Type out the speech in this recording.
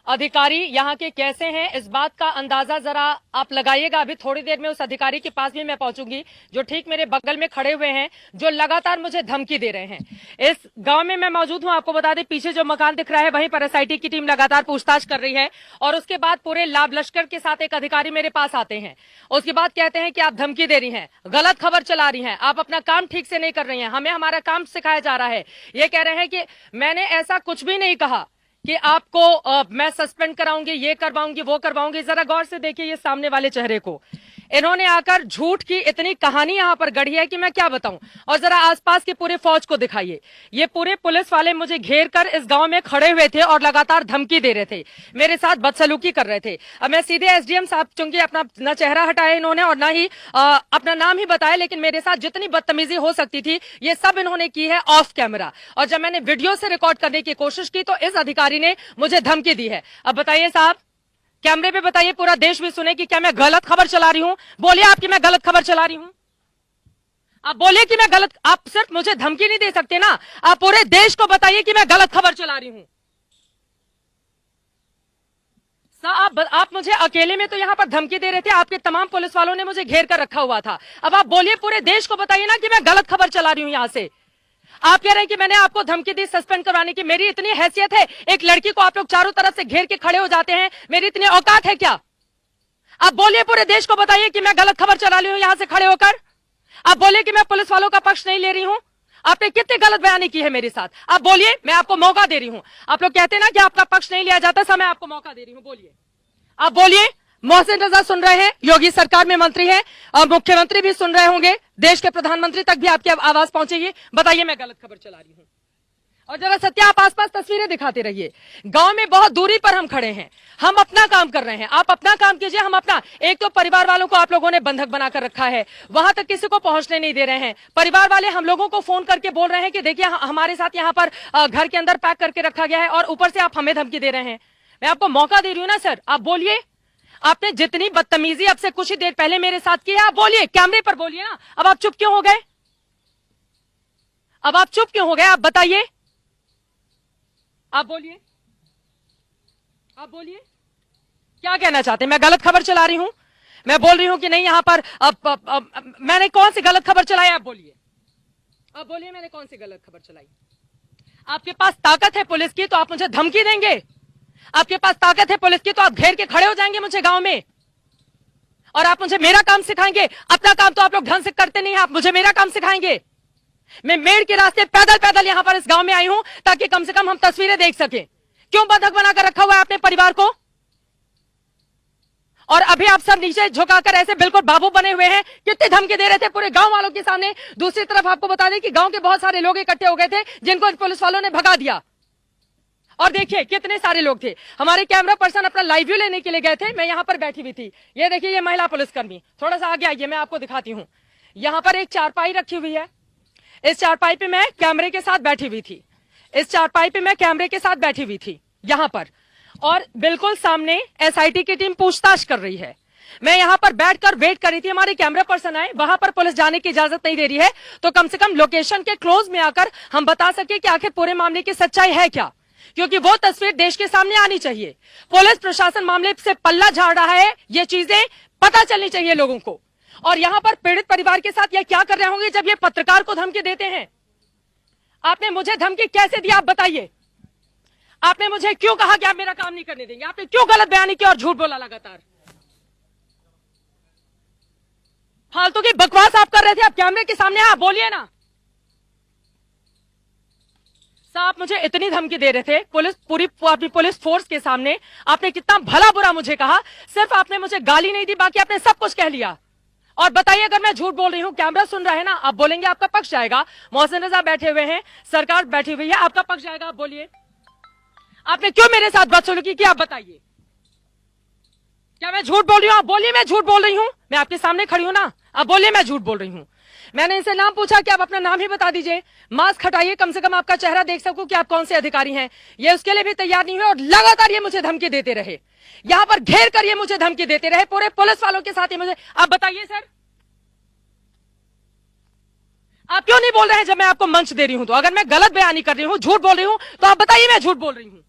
अधिकारी यहाँ के कैसे हैं इस बात का अंदाजा जरा आप लगाइएगा। अभी थोड़ी देर में उस अधिकारी के पास भी मैं पहुंचूंगी जो ठीक मेरे बगल में खड़े हुए हैं, जो लगातार मुझे धमकी दे रहे हैं। इस गांव में मैं मौजूद हूं, आपको बता दें पीछे जो मकान दिख रहा है वहीं पर एसआईटी की टीम लगातार पूछताछ कर रही है और उसके बाद पूरे लाभ लश्कर के साथ एक अधिकारी मेरे पास आते हैं। उसके बाद कहते हैं कि आप धमकी दे रही हैं, गलत खबर चला रही हैं, आप अपना काम ठीक से नहीं कर रही हैं, हमें हमारा काम सिखाया जा रहा है। ये कह रहे हैं कि मैंने ऐसा कुछ भी नहीं कहा कि आपको मैं सस्पेंड कराऊंगी, ये करवाऊंगी, वो करवाऊंगी। जरा गौर से देखिए ये सामने वाले चेहरे को, इन्होंने आकर झूठ की इतनी कहानी यहां पर गढ़ी है कि मैं क्या बताऊं। और जरा आसपास की पूरे फौज को दिखाइए, ये पूरे पुलिस वाले मुझे घेर कर इस गांव में खड़े हुए थे और लगातार धमकी दे रहे थे, मेरे साथ बदसलूकी कर रहे थे। अब मैं सीधे एसडीएम साहब, चूंकि अपना न चेहरा हटाया इन्होंने और न ही अपना नाम ही बताया, लेकिन मेरे साथ जितनी बदतमीजी हो सकती थी ये सब इन्होंने की है ऑफ कैमरा। और जब मैंने वीडियो से रिकॉर्ड करने की कोशिश की तो इस अधिकारी ने मुझे धमकी दी है। अब बताइए साहब, कैमरे पे बताइए, पूरा देश भी सुने कि क्या मैं गलत खबर चला रही हूं? बोलिए आपकी मैं गलत खबर चला रही हूं? आप बोलिए कि मैं गलत, आप सिर्फ मुझे धमकी नहीं दे सकते ना, आप पूरे देश को बताइए कि मैं गलत खबर चला रही हूं। आप मुझे अकेले में तो यहां पर धमकी दे रहे थे, आपके तमाम पुलिस वालों ने मुझे घेर कर रखा हुआ था। अब आप बोलिए, पूरे देश को बताइए ना कि मैं गलत खबर चला रही हूं। यहां से आप कह रहे हैं कि मैंने आपको धमकी दी सस्पेंड करवाने की। मेरी इतनी हैसियत है, एक लड़की को आप लोग चारों तरफ से घेर के खड़े हो जाते हैं, मेरी इतनी औकात है क्या? आप बोलिए, पूरे देश को बताइए कि मैं गलत खबर चला रही हूं यहां से खड़े होकर। आप बोलिए कि मैं पुलिस वालों का पक्ष नहीं ले रही हूं। आपने कितनी गलत बयानी की है मेरे साथ, आप बोलिए, मैं आपको मौका दे रही हूं। आप लोग कहते हैं ना कि आपका पक्ष नहीं लिया जाता, मैं आपको मौका दे रही हूं, बोलिए, आप बोलिए। मोहसिन रजा सुन रहे हैं, योगी सरकार में मंत्री हैं और मुख्यमंत्री भी सुन रहे होंगे, देश के प्रधानमंत्री तक भी आपकी आवाज पहुंचेगी। बताइए मैं गलत खबर चला रही हूं। और जरा सत्या, आप आसपास तस्वीरें दिखाते रहिए। गांव में बहुत दूरी पर हम खड़े हैं, हम अपना काम कर रहे हैं, आप अपना काम कीजिए, हम अपना। एक तो परिवार वालों को आप लोगों ने बंधक बनाकर रखा है, वहां तक किसी को पहुंचने नहीं दे रहे हैं। परिवार वाले हम लोगों को फोन करके बोल रहे हैं कि देखिए हमारे साथ यहाँ पर घर के अंदर पैक करके रखा गया है और ऊपर से आप हमें धमकी दे रहे हैं। मैं आपको मौका दे रही हूं ना सर, आप बोलिए। आपने जितनी बदतमीजी अब से कुछ ही देर पहले मेरे साथ की है, आप बोलिए, कैमरे पर बोलिए ना। अब आप चुप क्यों हो गए? अब आप चुप क्यों हो गए? आप बताइए, आप बोलिए, आप बोलिए, क्या कहना चाहते हैं? मैं गलत खबर चला रही हूं? मैं बोल रही हूं कि नहीं यहां पर मैंने कौन सी गलत खबर चलाई? आप बोलिए, आप बोलिए, मैंने कौन सी गलत खबर चलाई? आपके पास ताकत है पुलिस की तो आप मुझे धमकी देंगे? आपके पास ताकत है पुलिस की तो आप घेर के खड़े हो जाएंगे मुझे गांव में और आप मुझे मेरा काम सिखाएंगे? अपना काम तो आप लोग ढंग से करते नहीं हैं, आप मुझे मेरा काम सिखाएंगे? मैं मेड़ के रास्ते पैदल पैदल यहां पर इस गांव में आई हूं ताकि कम से कम हम तस्वीरें देख सकें। क्यों बंधक बनाकर रखा हुआ है आपने परिवार को? और अभी आप सब नीचे झुकाकर ऐसे बिल्कुल बाबू बने हुए हैं, कितनी धमकी दे रहे थे पूरे गांव वालों के सामने। दूसरी तरफ आपको बता दें कि गांव के बहुत सारे लोग इकट्ठे हो गए थे जिनको पुलिस वालों ने भगा दिया। और देखिए कितने सारे लोग थे। हमारे कैमरा पर्सन अपना लाइव व्यू लेने के लिए गए थे, मैं यहां पर बैठी हुई थी। ये देखिए ये महिला पुलिसकर्मी, थोड़ा सा आगे आइए, मैं आपको दिखाती हूं। यहां पर एक चारपाई रखी हुई है, इस चारपाई पे मैं कैमरे के साथ बैठी हुई थी, इस चारपाई पे मैं कैमरे के साथ बैठी हुई थी यहां पर, और बिल्कुल सामने एसआईटी की टीम पूछताछ कर रही है। मैं यहां पर बैठकर वेट कर रही थी, हमारे कैमरा पर्सन आए, वहां पर पुलिस जाने की इजाजत नहीं दे रही है, तो कम से कम लोकेशन के क्लोज में आकर हम बता सके कि आखिर पूरे मामले की सच्चाई है क्या, क्योंकि वो तस्वीर देश के सामने आनी चाहिए। पुलिस प्रशासन मामले से पल्ला झाड़ रहा है, ये चीजें पता चलनी चाहिए लोगों को। और यहां पर पीड़ित परिवार के साथ ये क्या कर रहे होंगे जब ये पत्रकार को धमकी देते हैं? आपने मुझे धमकी कैसे दी, आप बताइए? आपने मुझे क्यों कहा कि आप मेरा काम नहीं करने देंगे? आपने क्यों गलत बयानी की और झूठ बोला लगातार? फालतू की बकवास आप कर रहे थे, आप कैमरे के सामने आप बोलिए ना। आप मुझे इतनी धमकी दे रहे थे पूरी पुलिस फोर्स के सामने, आपने कितना भला बुरा मुझे कहा, सिर्फ आपने मुझे गाली नहीं दी, बाकी आपने सब कुछ कह लिया। और बताइए अगर मैं झूठ बोल रही हूं, कैमरा सुन रहा है ना, आप बोलेंगे आपका पक्ष जाएगा। मोहसिन रजा बैठे हुए हैं, सरकार बैठी हुई है, आपका पक्ष जाएगा, आप बोलिए। आपने क्यों मेरे साथ बदसलूकी की, आप बताइए? क्या मैं झूठ बोल रही हूं? आप बोलिए मैं झूठ बोल रही हूं, मैं आपके सामने खड़ी हूं ना, आप बोलिए मैं झूठ बोल रही हूं। मैंने इनसे नाम पूछा कि आप अपना नाम ही बता दीजिए, मास्क हटाइए, कम से कम आपका चेहरा देख सकूं कि आप कौन से अधिकारी हैं। ये उसके लिए भी तैयार नहीं हुए और लगातार ये मुझे धमकी देते रहे, यहां पर घेर कर ये मुझे धमकी देते रहे, पूरे पुलिस वालों के साथ ये मुझे। आप बताइए सर, आप क्यों नहीं बोल रहे हैं जब मैं आपको मंच दे रही हूं? तो अगर मैं गलत बयानी कर रही हूं, झूठ बोल रही हूं, तो आप बताइए मैं झूठ बोल रही हूं।